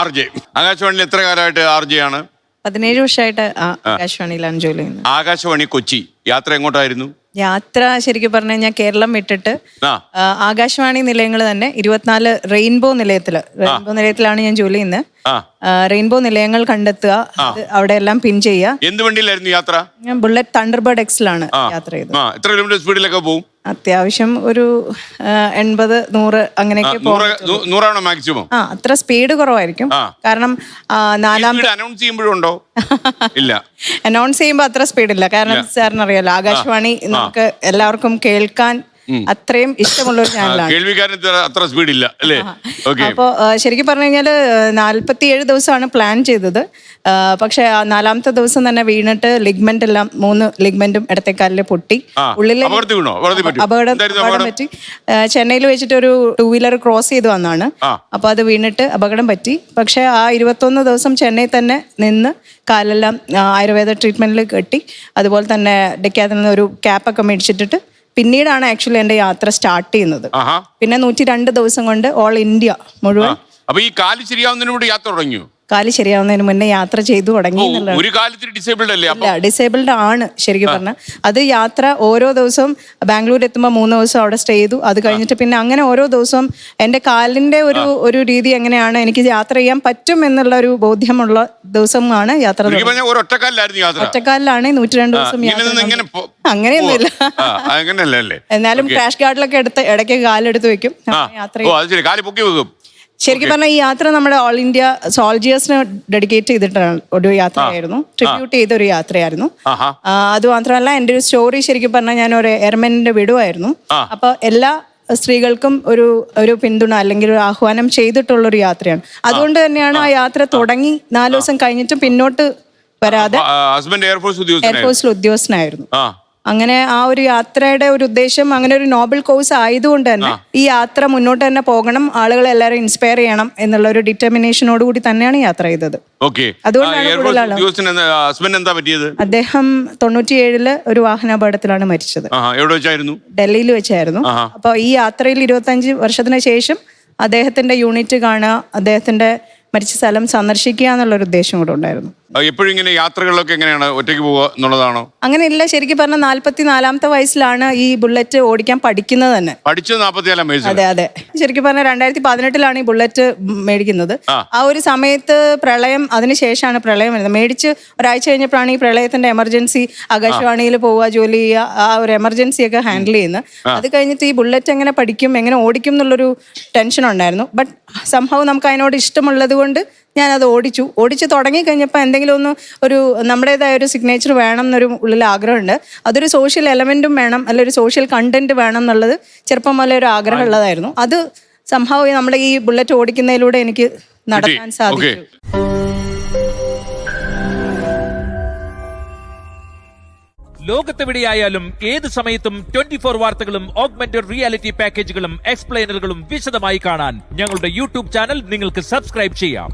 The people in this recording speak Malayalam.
RJ. ആകാശവാണിയിൽ എത്ര കാലമായിട്ട് RJ ആണ്? 17 വർഷമായിട്ട് ആകാശവാണിയിലാണ് ജോലി ചെയ്യുന്നത്. ആകാശവാണി കൊച്ചി. യാത്ര എങ്ങോട്ടായിരുന്നു? യാത്ര ശരിക്കും പറഞ്ഞു കഴിഞ്ഞാൽ കേരളം വിട്ടിട്ട് ആകാശവാണി നിലയങ്ങൾ തന്നെ 24 റെയിൻബോ നിലയത്തിലാണ് ഞാൻ ജോലി ചെയ്യുന്നത്. റെയിൻബോ നിലയങ്ങൾ കണ്ടെത്തുക, അവിടെ എല്ലാം പിൻ ചെയ്യുക. എന്ത് വണ്ടിയിലായിരുന്നു യാത്ര? ഞാൻ ബുള്ളറ്റ് തണ്ടർബേർഡ് എക്സിലാണ് യാത്ര ചെയ്തത്. എത്ര കിലോമീറ്റർ സ്പീഡിലൊക്കെ പോകും? അത്യാവശ്യം ഒരു 80-100 അങ്ങനെയൊക്കെ നൂറാണോ മാക്സിമം? അത്ര സ്പീഡ് കുറവായിരിക്കും. കാരണം അനൗൺസ് ചെയ്യുമ്പോഴുണ്ടോ? ഇല്ല, അനൗൺസ് ചെയ്യുമ്പോൾ അത്ര സ്പീഡില്ല. കാരണം സാറിന് അറിയാലോ, ആകാശവാണി നമുക്ക് എല്ലാവർക്കും കേൾക്കാൻ അത്രയും ഇഷ്ടമുള്ള ഒരു ചാനലാണ്. അത്ര സ്പീഡില്ല അല്ലേ? അപ്പോൾ ശരിക്കും പറഞ്ഞു കഴിഞ്ഞാല് 47 ദിവസമാണ് പ്ലാൻ ചെയ്തത്. പക്ഷെ 4ാമത്തെ ദിവസം തന്നെ വീണിട്ട് ലിഗ്മെന്റ് എല്ലാം 3 ലിഗ്മെന്റും ഇടത്തേക്കാലില് പൊട്ടി. ഉള്ളിലെ അപകടം പറ്റി. ചെന്നൈയിൽ വെച്ചിട്ട് ഒരു 2 വീലർ ക്രോസ് ചെയ്ത് വന്നാണ്. അപ്പൊ അത് വീണിട്ട് അപകടം പറ്റി. പക്ഷെ ആ 21 ദിവസം ചെന്നൈ തന്നെ നിന്ന് കാലെല്ലാം ആയുർവേദ ട്രീറ്റ്മെന്റിൽ കെട്ടി. അതുപോലെ തന്നെ ഡെക്കാത്തിൽ നിന്ന് ഒരു ക്യാപ്പൊക്കെ മേടിച്ചിട്ടിട്ട് പിന്നീടാണ് ആക്ച്വലി എന്റെ യാത്ര സ്റ്റാർട്ട് ചെയ്യുന്നത്. പിന്നെ 102 ദിവസം കൊണ്ട് ഓൾ ഇന്ത്യ മുഴുവൻ. അപ്പൊ ഈ കാല് ശരിയാവുന്നതിന് യാത്ര തുടങ്ങിയോ? കാല് ശരിയാവുന്നതിന് മുന്നേ യാത്ര ചെയ്തു തുടങ്ങി. ഒരു കാലത്തിൽ ഡിസേബിൾഡ് അല്ലേ? ഇല്ല, ഡിസേബിൾഡ് ആണ് ശരിക്കും പറഞ്ഞാൽ. അത് യാത്ര ഓരോ ദിവസവും ബാംഗ്ലൂർ എത്തുമ്പോൾ 3 ദിവസം അവിടെ സ്റ്റേ ചെയ്തു. അത് കഴിഞ്ഞിട്ട് പിന്നെ അങ്ങനെ ഓരോ ദിവസവും എൻ്റെ കാലിന്റെ ഒരു രീതി എങ്ങനെയാണ് എനിക്ക് യാത്ര ചെയ്യാൻ പറ്റും എന്നുള്ള ഒരു ബോധ്യമുള്ള ദിവസമാണ് യാത്ര. ഒറ്റക്കാലിലാണ് 102 ദിവസം യാത്ര. അങ്ങനെയൊന്നുമില്ല, എന്നാലും ക്രാഷ് ഗാർഡിലൊക്കെ ഇടയ്ക്ക് കാലെടുത്ത് വെക്കും. യാത്ര ശരിക്കും പറഞ്ഞാൽ ഈ യാത്ര നമ്മുടെ ഓൾ ഇന്ത്യ സോൾജിയേഴ്സിന് ഡെഡിക്കേറ്റ് ചെയ്തിട്ടാണ് ഒരു യാത്രയായിരുന്നു. ട്രിബ്യൂട്ട് ചെയ്ത ഒരു യാത്രയായിരുന്നു. അത് മാത്രമല്ല, എൻ്റെ ഒരു സ്റ്റോറി ശരിക്കും പറഞ്ഞാൽ ഞാൻ ഒരു എയർമെനിന്റെ വിടുവായിരുന്നു. അപ്പൊ എല്ലാ സ്ത്രീകൾക്കും ഒരു പിന്തുണ അല്ലെങ്കിൽ ഒരു ആഹ്വാനം ചെയ്തിട്ടുള്ളൊരു യാത്രയാണ്. അതുകൊണ്ട് തന്നെയാണ് ആ യാത്ര തുടങ്ങി 4 ദിവസം കഴിഞ്ഞിട്ടും പിന്നോട്ട് വരാതെ. എയർഫോഴ്സിൽ ഉദ്യോഗസ്ഥനായിരുന്നു. അങ്ങനെ ആ ഒരു യാത്രയുടെ ഒരു ഉദ്ദേശം അങ്ങനെ ഒരു നോബൽ കോഴ്സ് ആയതുകൊണ്ട് തന്നെ ഈ യാത്ര മുന്നോട്ട് തന്നെ പോകണം, ആളുകളെ എല്ലാവരും ഇൻസ്പയർ ചെയ്യണം എന്നുള്ള ഒരു ഡിറ്റർമിനേഷനോട് കൂടി തന്നെയാണ് യാത്ര ചെയ്തത്. അതുകൊണ്ടാണ് അദ്ദേഹം 97 ഒരു വാഹനാപകടത്തിലാണ് മരിച്ചത്. ഡൽഹിയിൽ വെച്ചായിരുന്നു. അപ്പൊ ഈ യാത്രയിൽ 25 വർഷത്തിന് ശേഷം അദ്ദേഹത്തിന്റെ യൂണിറ്റ് കാണുക, അദ്ദേഹത്തിന്റെ മരിച്ച സ്ഥലം സന്ദർശിക്കുക എന്നുള്ളൊരു ഉദ്ദേശം കൂടെ ഉണ്ടായിരുന്നു. എപ്പോഴും ഇങ്ങനെ യാത്രകളിലൊക്കെ എങ്ങനെയാണ്, ഒറ്റയ്ക്ക് പോവുക എന്നുള്ളതാണോ? അങ്ങനെയില്ല, ശരിക്കും പറഞ്ഞാൽ 44ാമത്തെ വയസ്സിലാണ് ഈ ബുള്ളറ്റ് ഓടിക്കാൻ പഠിക്കുന്നത് തന്നെ. പഠിച്ചത് 44 വയസ്സ്? അതെ അതെ. ശരിക്കും പറഞ്ഞാൽ 2018 ഈ ബുള്ളറ്റ് മേടിക്കുന്നത്. ആ ഒരു സമയത്ത് പ്രളയം, അതിനുശേഷമാണ് പ്രളയം വരുന്നത്. മേടിച്ച് ഒരാഴ്ച കഴിഞ്ഞപ്പോഴാണ് ഈ പ്രളയത്തിന്റെ എമർജൻസി, ആകാശവാണിയിൽ പോവുക, ജോലി ചെയ്യുക, ആ ഒരു എമർജൻസി ഒക്കെ ഹാൻഡിൽ ചെയ്യുന്നത്. അത് കഴിഞ്ഞിട്ട് ഈ ബുള്ളറ്റ് എങ്ങനെ പഠിക്കും, എങ്ങനെ ഓടിക്കും എന്നുള്ളൊരു ടെൻഷൻ ഉണ്ടായിരുന്നു. ബട്ട് സംഭവം നമുക്ക് അതിനോട് ഇഷ്ടമുള്ളത് കൊണ്ട് ഞാനത് ഓടിച്ചു തുടങ്ങി കഴിഞ്ഞപ്പോൾ എന്തെങ്കിലും ഒരു നമ്മുടേതായ ഒരു സിഗ്നേച്ചർ വേണം എന്നൊരു ഉള്ളിൽ ആഗ്രഹമുണ്ട്. അതൊരു സോഷ്യൽ എലമെന്റും വേണം, അല്ല ഒരു സോഷ്യൽ കണ്ടന്റ് വേണം എന്നുള്ളത് ചെറുപ്പം മുതലേ ഒരു ആഗ്രഹം ഉള്ളതായിരുന്നു. അത് സംഭവം നമ്മുടെ ഈ ബുള്ളറ്റ് ഓടിക്കുന്നതിലൂടെ എനിക്ക് നടത്താൻ സാധിച്ചു. ലോകത്തെവിടെയായാലും ഏത് സമയത്തും 24 വാർത്തകളും ഓഗ്മെന്റഡ് റിയാലിറ്റി പാക്കേജുകളും എക്സ്പ്ലെയിനറുകളും വിശദമായി കാണാൻ ഞങ്ങളുടെ യൂട്യൂബ് ചാനൽ നിങ്ങൾക്ക് സബ്സ്ക്രൈബ് ചെയ്യാം.